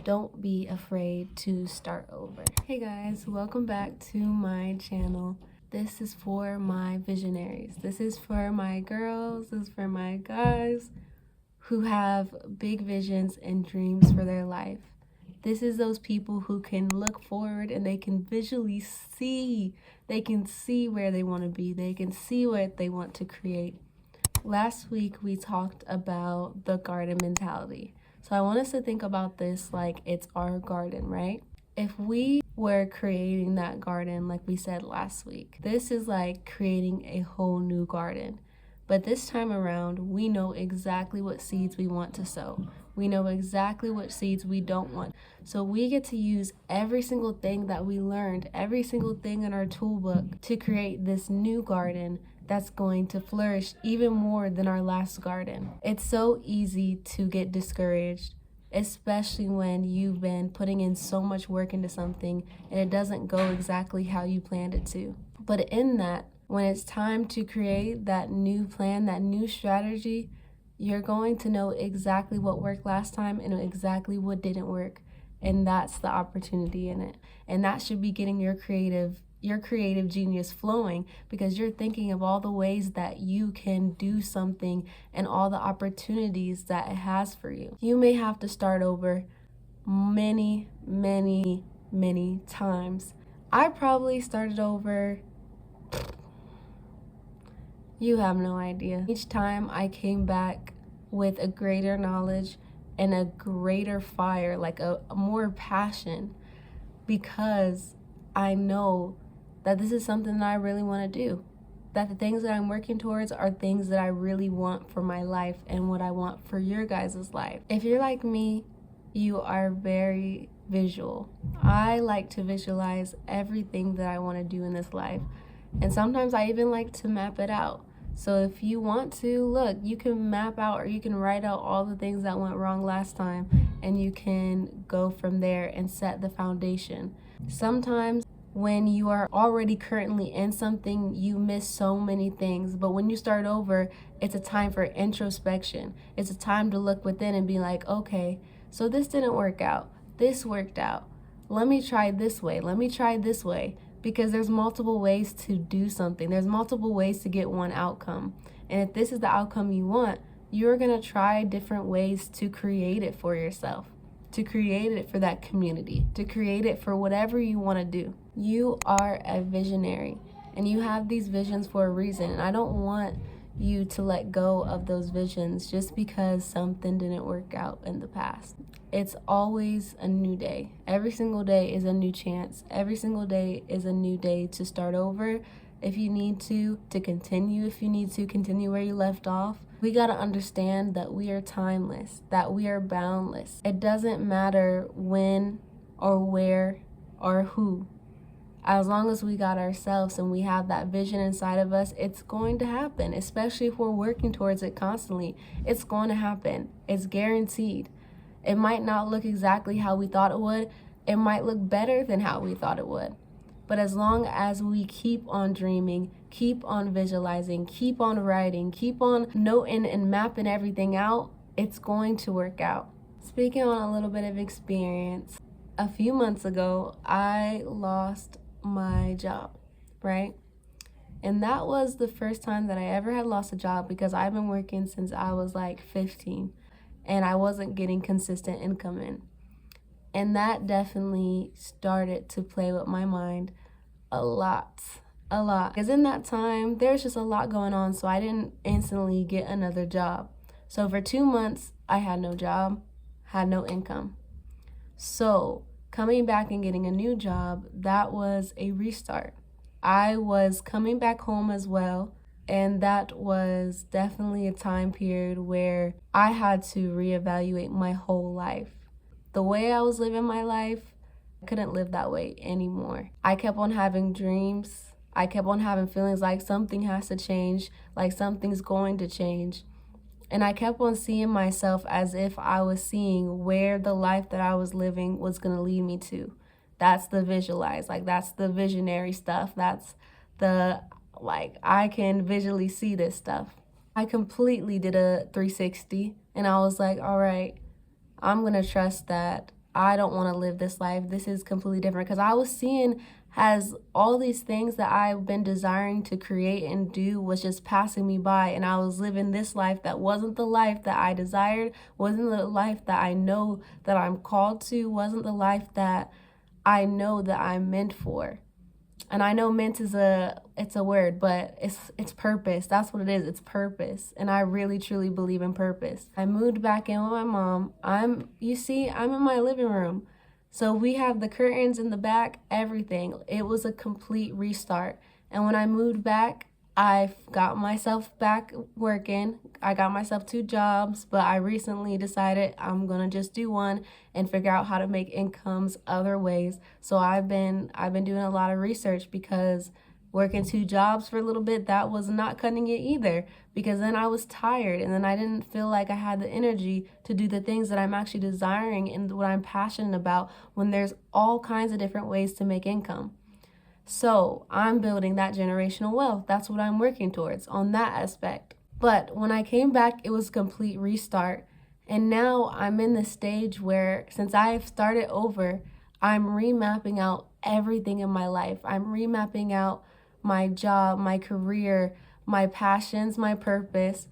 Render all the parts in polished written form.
Don't be afraid to start over. Hey guys, welcome back to my channel. This is for my visionaries. This is for my girls, this is for my guys who have big visions and dreams for their life. This is those people who can look forward and they can visually see. They can see where they want to be. They can see what they want to create. Last week we talked about the garden mentality. So I want us to think about this like it's our garden, right? If we were creating that garden like we said last week, this is like creating a whole new garden. But this time around, we know exactly what seeds we want to sow. We know exactly what seeds we don't want. So we get to use every single thing that we learned, every single thing in our toolbook to create this new garden that's going to flourish even more than our last garden. It's so easy to get discouraged, especially when you've been putting in so much work into something and it doesn't go exactly how you planned it to. But in that, when it's time to create that new plan, that new strategy, you're going to know exactly what worked last time and exactly what didn't work. And that's the opportunity in it. And that should be getting your creative genius flowing, because you're thinking of all the ways that you can do something and all the opportunities that it has for you. You may have to start over many times. I probably started over, you have no idea. Each time I came back with a greater knowledge and a greater fire, like a more passion, because I know that this is something that I really want to do. That the things that I'm working towards are things that I really want for my life and what I want for your guys' life. If you're like me, you are very visual. I like to visualize everything that I want to do in this life. And sometimes I even like to map it out. So if you want to, look, you can map out or you can write out all the things that went wrong last time, and you can go from there and set the foundation. Sometimes when you are already currently in something, you miss so many things. But when you start over, it's a time for introspection. It's a time to look within and be like, okay, so this didn't work out. This worked out. Let me try this way. Let me try this way. Because there's multiple ways to do something. There's multiple ways to get one outcome. And if this is the outcome you want, you're going to try different ways to create it for yourself, to create it for that community, to create it for whatever you want to do. You are a visionary and you have these visions for a reason. And I don't want you to let go of those visions just because something didn't work out in the past. It's always a new day. Every single day is a new chance. Every single day is a new day to start over if you need to continue if you need to continue where you left off. We got to understand that we are timeless, that we are boundless. It doesn't matter when or where or who. As long as we got ourselves and we have that vision inside of us, it's going to happen, especially if we're working towards it constantly. It's going to happen. It's guaranteed. It might not look exactly how we thought it would. It might look better than how we thought it would. But as long as we keep on dreaming, keep on visualizing, keep on writing, keep on noting and mapping everything out, it's going to work out. Speaking on a little bit of experience, a few months ago, I lost my job, right? And that was the first time that I ever had lost a job, because I've been working since I was like 15 and I wasn't getting consistent income in. And that definitely started to play with my mind a lot. Because in that time, there's just a lot going on, so I didn't instantly get another job. So for 2 months, I had no job, had no income. So coming back and getting a new job, that was a restart. I was coming back home as well, and that was definitely a time period where I had to reevaluate my whole life. The way I was living my life, I couldn't live that way anymore. I kept on having dreams. I kept on having feelings like something has to change, like something's going to change. And I kept on seeing myself as if I was seeing where the life that I was living was going to lead me to. That's the visualize, like that's the visionary stuff. That's the, like, I can visually see this stuff. I completely did a 360 and I was like, all right, I'm going to trust that I don't want to live this life. This is completely different. Because I was seeing as all these things that I've been desiring to create and do was just passing me by, and I was living this life that wasn't the life that I desired, wasn't the life that I know that I'm called to, wasn't the life that I know that I'm meant for. And I know meant is it's a word, but it's purpose. That's what it is. It's purpose. And I really truly believe in purpose. I moved back in with my mom. I'm in my living room. So we have the curtains in the back, everything. It was a complete restart. And when I moved back, I got myself back working. I got myself 2 jobs, but I recently decided I'm gonna just do one and figure out how to make incomes other ways. So I've been doing a lot of research, because working 2 jobs for a little bit, that was not cutting it either, because then I was tired and then I didn't feel like I had the energy to do the things that I'm actually desiring and what I'm passionate about, when there's all kinds of different ways to make income. So I'm building that generational wealth. That's what I'm working towards on that aspect. But when I came back, it was a complete restart. And now I'm in the stage where, since I've started over, I'm remapping out everything in my life. I'm remapping out my job, my career, my passions, my purpose,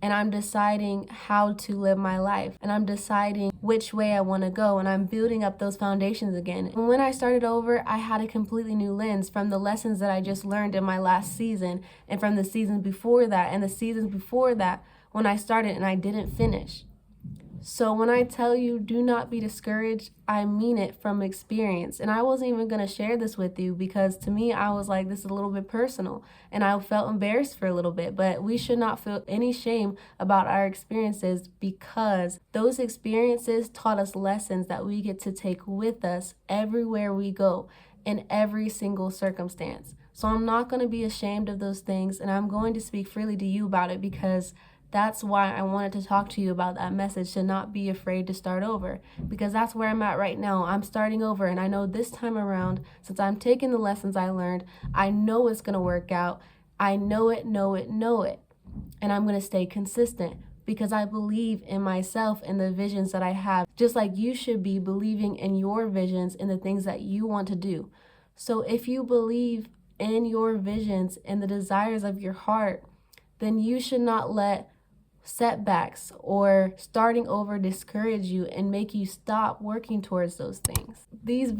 and I'm deciding how to live my life, and I'm deciding which way I want to go, and I'm building up those foundations again. And when I started over, I had a completely new lens from the lessons that I just learned in my last season, and from the seasons before that, and the seasons before that, when I started and I didn't finish. So when I tell you do not be discouraged, I mean it from experience. And I wasn't even going to share this with you, because to me, I was like, this is a little bit personal. And I felt embarrassed for a little bit. But we should not feel any shame about our experiences, because those experiences taught us lessons that we get to take with us everywhere we go, in every single circumstance. So I'm not going to be ashamed of those things. And I'm going to speak freely to you about it, because that's why I wanted to talk to you about that message, to not be afraid to start over, because that's where I'm at right now. I'm starting over, and I know this time around, since I'm taking the lessons I learned, I know it's going to work out. I know it. And I'm going to stay consistent, because I believe in myself and the visions that I have, just like you should be believing in your visions and the things that you want to do. So if you believe in your visions and the desires of your heart, then you should not let setbacks or starting over discourage you and make you stop working towards those things. These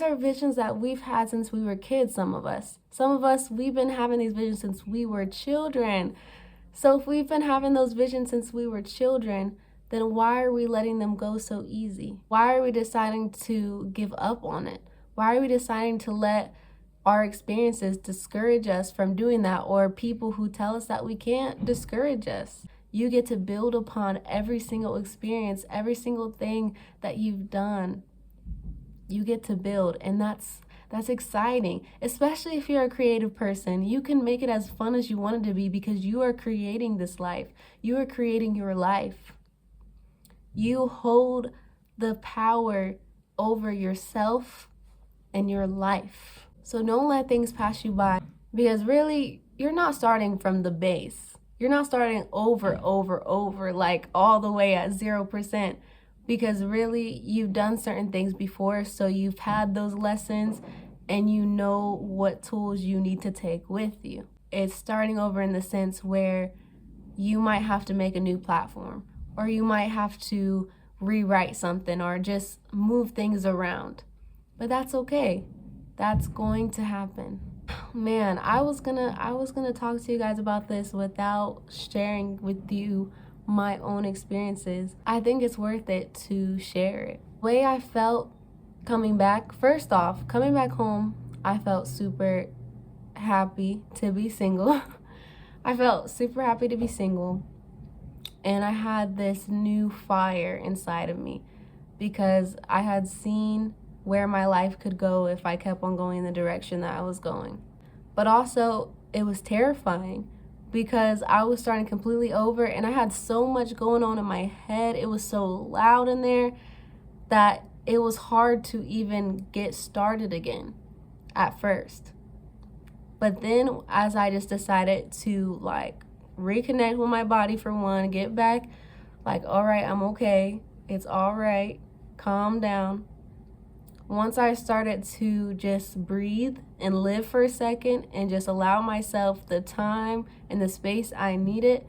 are visions that we've had since we were kids. Some of us, we've been having these visions since we were children. So if we've been having those visions since we were children, then why are we letting them go so easy? Why are we deciding to give up on it? Why are we deciding to let our experiences discourage us from doing that, or people who tell us that we can't discourage us? You get to build upon every single experience, every single thing that you've done. You get to build, and that's exciting, especially if you're a creative person. You can make it as fun as you want it to be, because you are creating this life. You are creating your life. You hold the power over yourself and your life. So don't let things pass you by, because really, you're not starting from the base. You're not starting over, like all the way at 0%, because really you've done certain things before. So you've had those lessons and you know what tools you need to take with you. It's starting over in the sense where you might have to make a new platform, or you might have to rewrite something, or just move things around. But that's okay. That's going to happen. Man, I was gonna talk to you guys about this without sharing with you my own experiences. I think it's worth it to share it. The way I felt coming back, first off, coming back home, I felt super happy to be single. I felt super happy to be single. And I had this new fire inside of me, because I had seen where my life could go if I kept on going in the direction that I was going. But also, it was terrifying, because I was starting completely over, and I had so much going on in my head. It was so loud in there that it was hard to even get started again at first. But then, as I just decided to reconnect with my body, for one, get back, all right, I'm okay. It's all right. calm down. Once I started to just breathe and live for a second and just allow myself the time and the space I needed,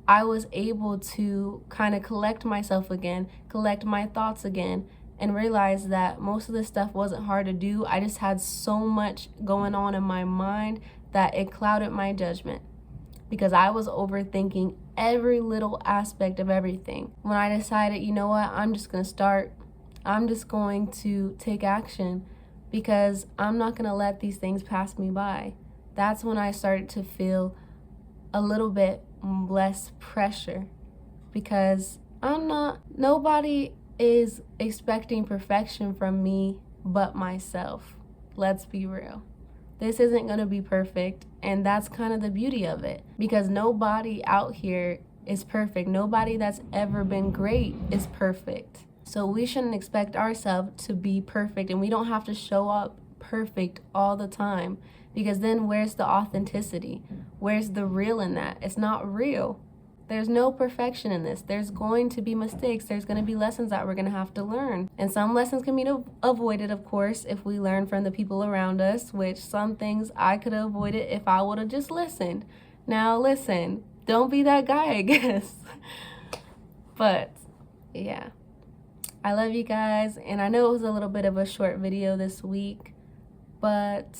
I was able to kind of collect myself again, collect my thoughts again, and realize that most of this stuff wasn't hard to do. I just had so much going on in my mind that it clouded my judgment because I was overthinking every little aspect of everything. When I decided, you know what, I'm just going to take action because I'm not going to let these things pass me by. That's when I started to feel a little bit less pressure because nobody is expecting perfection from me but myself. Let's be real. This isn't going to be perfect, and that's kind of the beauty of it because nobody out here is perfect. Nobody that's ever been great is perfect. So we shouldn't expect ourselves to be perfect, and we don't have to show up perfect all the time because then where's the authenticity? Where's the real in that? It's not real. There's no perfection in this. There's going to be mistakes. There's going to be lessons that we're going to have to learn. And some lessons can be avoided, of course, if we learn from the people around us, which some things I could have avoided if I would have just listened. Now listen, don't be that guy, I guess. But yeah. I love you guys, and I know it was a little bit of a short video this week, but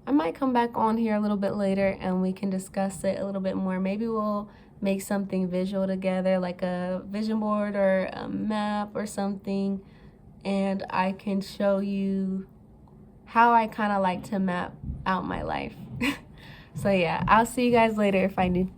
I might come back on here a little bit later and we can discuss it a little bit more. Maybe we'll make something visual together, like a vision board or a map or something, and I can show you how I kind of like to map out my life. So yeah, I'll see you guys later if I do.